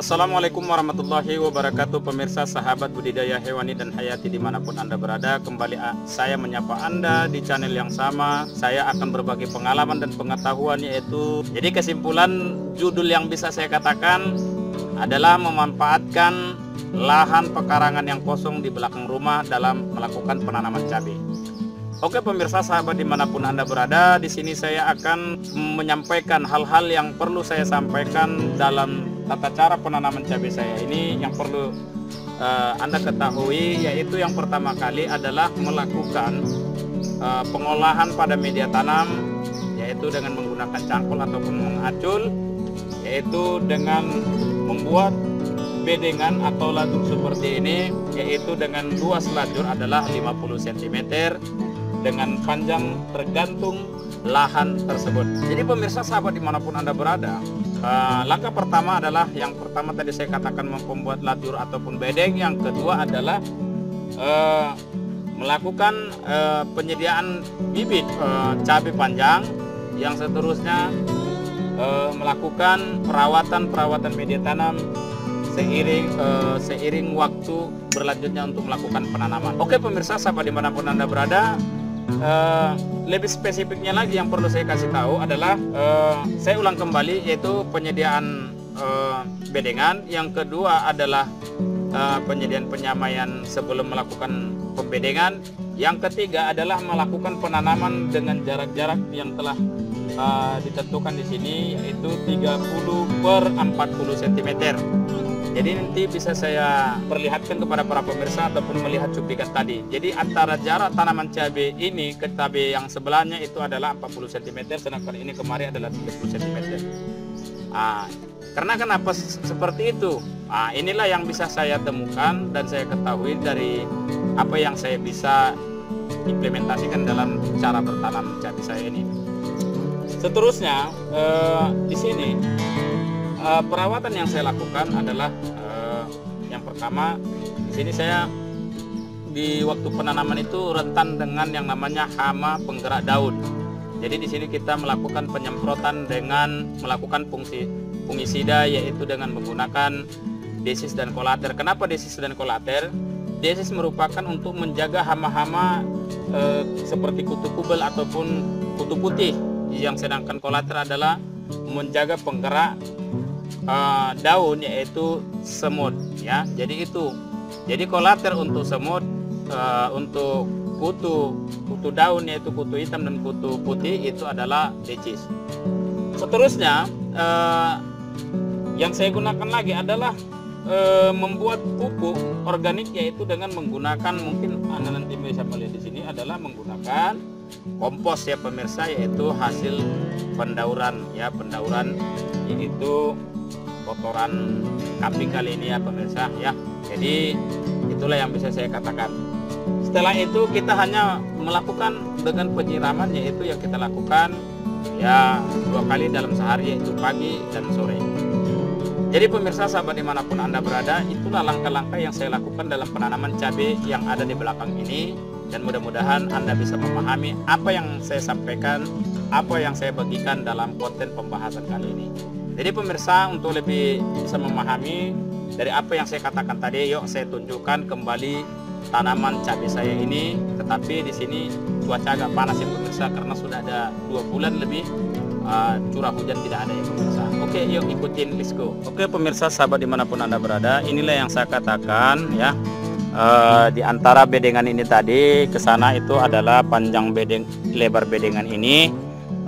Assalamualaikum warahmatullahi wabarakatuh, pemirsa sahabat budidaya hewani dan hayati dimanapun Anda berada. Kembali saya menyapa Anda di channel yang sama. Saya akan berbagi pengalaman dan pengetahuan, yaitu jadi kesimpulan judul yang bisa saya katakan adalah memanfaatkan lahan pekarangan yang kosong di belakang rumah dalam melakukan penanaman cabai. Oke pemirsa sahabat dimanapun Anda berada, di sini saya akan menyampaikan hal-hal yang perlu saya sampaikan dalam tata cara penanaman cabai saya ini. Yang perlu Anda ketahui yaitu yang pertama kali adalah melakukan pengolahan pada media tanam, yaitu dengan menggunakan cangkul ataupun mengacul, yaitu dengan membuat bedengan atau ladur seperti ini, yaitu dengan luas ladur adalah 50 cm dengan panjang tergantung lahan tersebut. Jadi pemirsa sahabat dimanapun Anda berada, langkah pertama adalah yang pertama tadi saya katakan membuat ladur ataupun bedeng. Yang kedua adalah melakukan penyediaan bibit cabai panjang. Yang seterusnya melakukan perawatan media tanam seiring waktu berlanjutnya untuk melakukan penanaman. Oke pemirsa sahabat dimanapun Anda berada, lebih spesifiknya lagi yang perlu saya kasih tahu adalah saya ulang kembali, yaitu penyediaan bedengan. Yang kedua adalah penyediaan penyamaian sebelum melakukan pembedengan. Yang ketiga adalah melakukan penanaman dengan jarak-jarak yang telah ditentukan di sini, yaitu 30 per 40 cm. Jadi nanti bisa saya perlihatkan kepada para pemirsa ataupun melihat cuplikan tadi. Jadi antara jarak tanaman cabai ini ke cabai yang sebelahnya itu adalah 40 cm, sedangkan ini kemarin adalah 30 cm. Karena kenapa seperti itu? Inilah yang bisa saya temukan dan saya ketahui dari apa yang saya bisa implementasikan dalam cara bertanam cabai saya ini. Seterusnya di sini perawatan yang saya lakukan adalah yang pertama, di sini saya di waktu penanaman itu rentan dengan yang namanya hama penggerak daun. Jadi di sini kita melakukan penyemprotan dengan melakukan fungisida, yaitu dengan menggunakan desis dan kolater. Kenapa desis dan kolater? Desis merupakan untuk menjaga hama-hama seperti kutu kubel ataupun kutu putih, yang sedangkan kolater adalah menjaga penggerak daun, yaitu semut ya. Jadi kolater untuk semut, untuk kutu daun yaitu kutu hitam dan kutu putih itu adalah decis. Seterusnya yang saya gunakan lagi adalah membuat pupuk organik, yaitu dengan menggunakan, mungkin Anda nanti bisa melihat di sini adalah menggunakan kompos ya pemirsa, yaitu hasil pendauran yaitu kotoran kambing kali ini ya pemirsa ya. Jadi itulah yang bisa saya katakan. Setelah itu kita hanya melakukan dengan penyiraman, yaitu yang kita lakukan ya 2 kali dalam sehari, yaitu pagi dan sore. Jadi pemirsa sahabat dimanapun Anda berada, itulah langkah-langkah yang saya lakukan dalam penanaman cabai yang ada di belakang ini. Dan mudah-mudahan Anda bisa memahami apa yang saya sampaikan, apa yang saya bagikan dalam konten pembahasan kali ini. Jadi pemirsa, untuk lebih bisa memahami dari apa yang saya katakan tadi, yuk saya tunjukkan kembali tanaman cabai saya ini. Tetapi di sini cuaca agak panas ya pemirsa, karena sudah ada 2 bulan lebih curah hujan tidak ada ya pemirsa. Oke, yuk ikutin, let's go. Oke pemirsa sahabat dimanapun Anda berada, inilah yang saya katakan ya. Di antara bedengan ini tadi ke sana itu adalah panjang lebar bedengan ini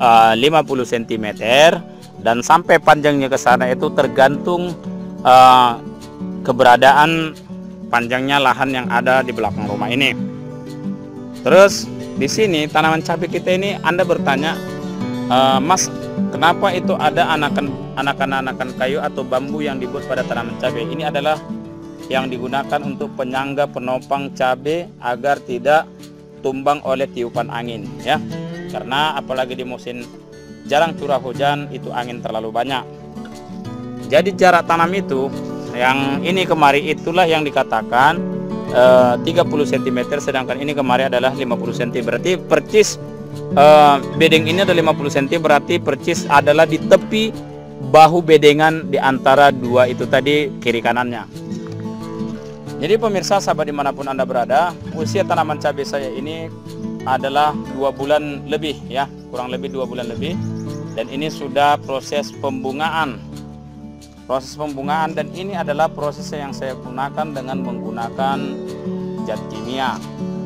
50 cm, dan sampai panjangnya ke sana itu tergantung keberadaan panjangnya lahan yang ada di belakang rumah ini. Terus di sini tanaman cabai kita ini, Anda bertanya, Mas, kenapa itu ada anakan kayu atau bambu yang dibuat pada tanaman cabai? Ini adalah yang digunakan untuk penyangga penopang cabai agar tidak tumbang oleh tiupan angin ya. Karena apalagi di musim jarang curah hujan, itu angin terlalu banyak. Jadi jarak tanam itu yang ini kemari itulah yang dikatakan 30 cm, sedangkan ini kemari adalah 50 cm. Berarti percis bedeng ini ada 50 cm, berarti percis adalah di tepi bahu bedengan di antara dua itu tadi, kiri kanannya. Jadi pemirsa, sahabat dimanapun Anda berada, usia tanaman cabai saya ini adalah 2 bulan lebih ya, kurang lebih 2 bulan lebih. Dan ini sudah proses pembungaan. Dan ini adalah proses yang saya gunakan dengan menggunakan zat kimia.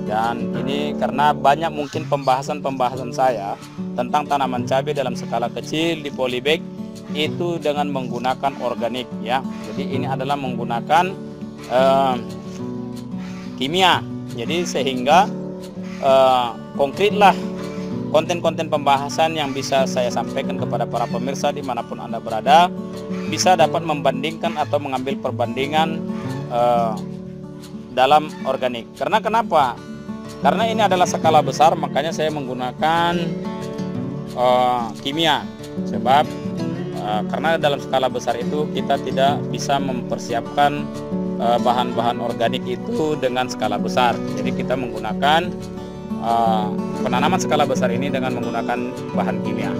Dan ini karena banyak mungkin pembahasan saya tentang tanaman cabai dalam skala kecil di polybag itu dengan menggunakan organik ya. Jadi ini adalah menggunakan kimia. Jadi sehingga konkretlah konten-konten pembahasan yang bisa saya sampaikan kepada para pemirsa dimanapun Anda berada, bisa dapat membandingkan atau mengambil perbandingan dalam organik. Karena kenapa? Karena ini adalah skala besar, makanya saya menggunakan kimia. Sebab karena dalam skala besar itu kita tidak bisa mempersiapkan bahan-bahan organik itu dengan skala besar. Jadi kita menggunakan penanaman skala besar ini dengan menggunakan bahan kimia.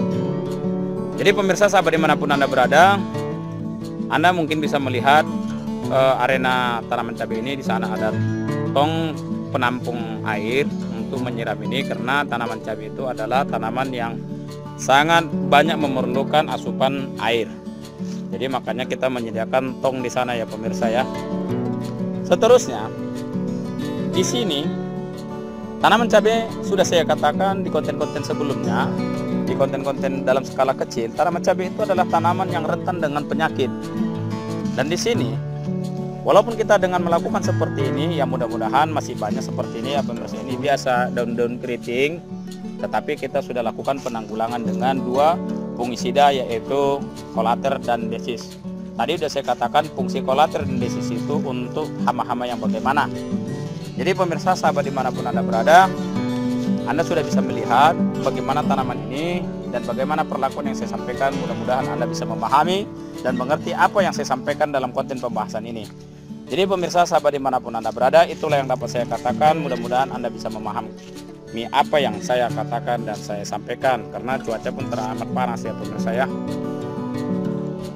Jadi pemirsa, sahabat dimanapun Anda berada, Anda mungkin bisa melihat arena tanaman cabai ini. Di sana ada tong penampung air untuk menyiram ini, karena tanaman cabai itu adalah tanaman yang sangat banyak memerlukan asupan air. Jadi makanya kita menyediakan tong di sana ya pemirsa ya. Seterusnya di sini tanaman cabai sudah saya katakan di konten-konten sebelumnya, di konten-konten dalam skala kecil, tanaman cabai itu adalah tanaman yang rentan dengan penyakit. Dan di sini walaupun kita dengan melakukan seperti ini, ya mudah-mudahan masih banyak seperti ini ya pemirsa. Ini biasa daun-daun keriting, tetapi kita sudah lakukan penanggulangan dengan 2 fungisida, yaitu kolater dan desis. Tadi sudah saya katakan fungsi kolater dan desis itu untuk hama-hama yang bagaimana. Jadi pemirsa, sahabat dimanapun Anda berada, Anda sudah bisa melihat bagaimana tanaman ini dan bagaimana perlakuan yang saya sampaikan. Mudah-mudahan Anda bisa memahami dan mengerti apa yang saya sampaikan dalam konten pembahasan ini. Jadi pemirsa, sahabat dimanapun Anda berada, itulah yang dapat saya katakan. Mudah-mudahan Anda bisa memahami apa yang saya katakan dan saya sampaikan, karena cuaca pun teramat panas ya pemirsa ya.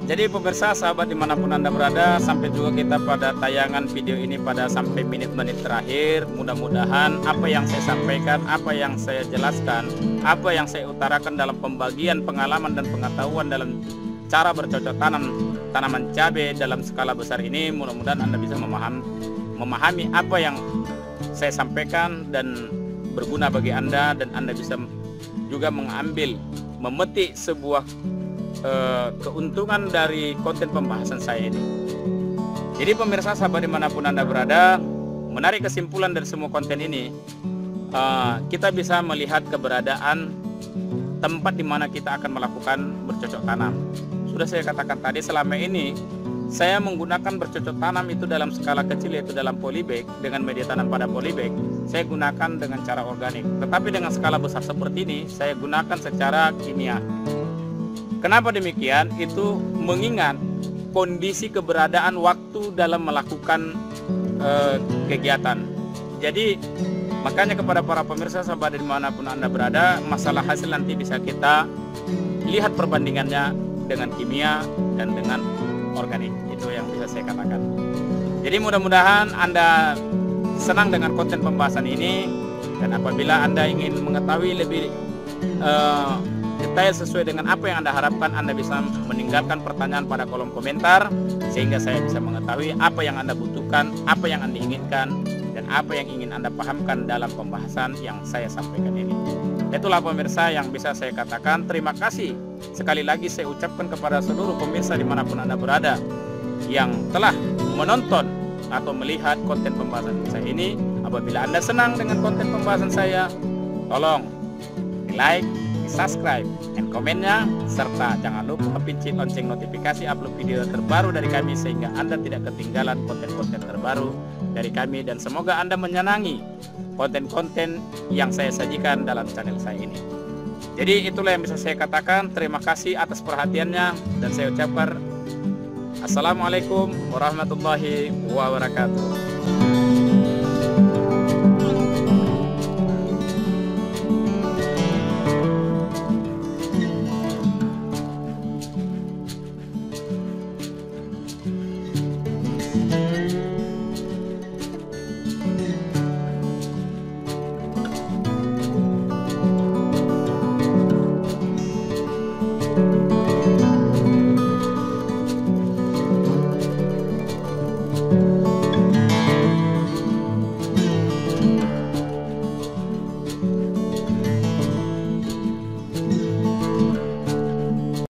Jadi pemirsa, sahabat dimanapun Anda berada, sampai juga kita pada tayangan video ini pada sampai menit-menit terakhir. Mudah-mudahan apa yang saya sampaikan, apa yang saya jelaskan, apa yang saya utarakan dalam pembagian pengalaman dan pengetahuan dalam cara bercocok tanam tanaman cabai dalam skala besar ini, mudah-mudahan Anda bisa memahami apa yang saya sampaikan dan berguna bagi Anda, dan Anda bisa juga memetik sebuah keuntungan dari konten pembahasan saya ini. Jadi pemirsa, sahabat dimanapun Anda berada, menarik kesimpulan dari semua konten ini, kita bisa melihat keberadaan tempat di mana kita akan melakukan bercocok tanam. Sudah saya katakan tadi, selama ini saya menggunakan bercocok tanam itu dalam skala kecil, yaitu dalam polybag dengan media tanam pada polybag. Saya gunakan dengan cara organik. Tetapi dengan skala besar seperti ini, saya gunakan secara kimia. Kenapa demikian? Itu mengingat kondisi keberadaan waktu dalam melakukan kegiatan. Jadi makanya kepada para pemirsa, sahabat dimanapun Anda berada, masalah hasil nanti bisa kita lihat perbandingannya dengan kimia dan dengan organik. Itu yang bisa saya katakan. Jadi mudah-mudahan Anda senang dengan konten pembahasan ini, dan apabila Anda ingin mengetahui lebih detail sesuai dengan apa yang Anda harapkan, Anda bisa meninggalkan pertanyaan pada kolom komentar, sehingga saya bisa mengetahui apa yang Anda butuhkan, apa yang Anda inginkan, dan apa yang ingin Anda pahamkan dalam pembahasan yang saya sampaikan ini. Itulah pemirsa yang bisa saya katakan. Terima kasih sekali lagi saya ucapkan kepada seluruh pemirsa dimanapun Anda berada yang telah menonton atau melihat konten pembahasan saya ini. Apabila Anda senang dengan konten pembahasan saya, tolong like, subscribe, dan komennya, serta jangan lupa pincit lonceng notifikasi upload video terbaru dari kami, sehingga Anda tidak ketinggalan konten-konten terbaru dari kami, dan semoga Anda menyenangi konten-konten yang saya sajikan dalam channel saya ini. Jadi itulah yang bisa saya katakan. Terima kasih atas perhatiannya, dan saya ucapkan Assalamualaikum warahmatullahi wabarakatuh.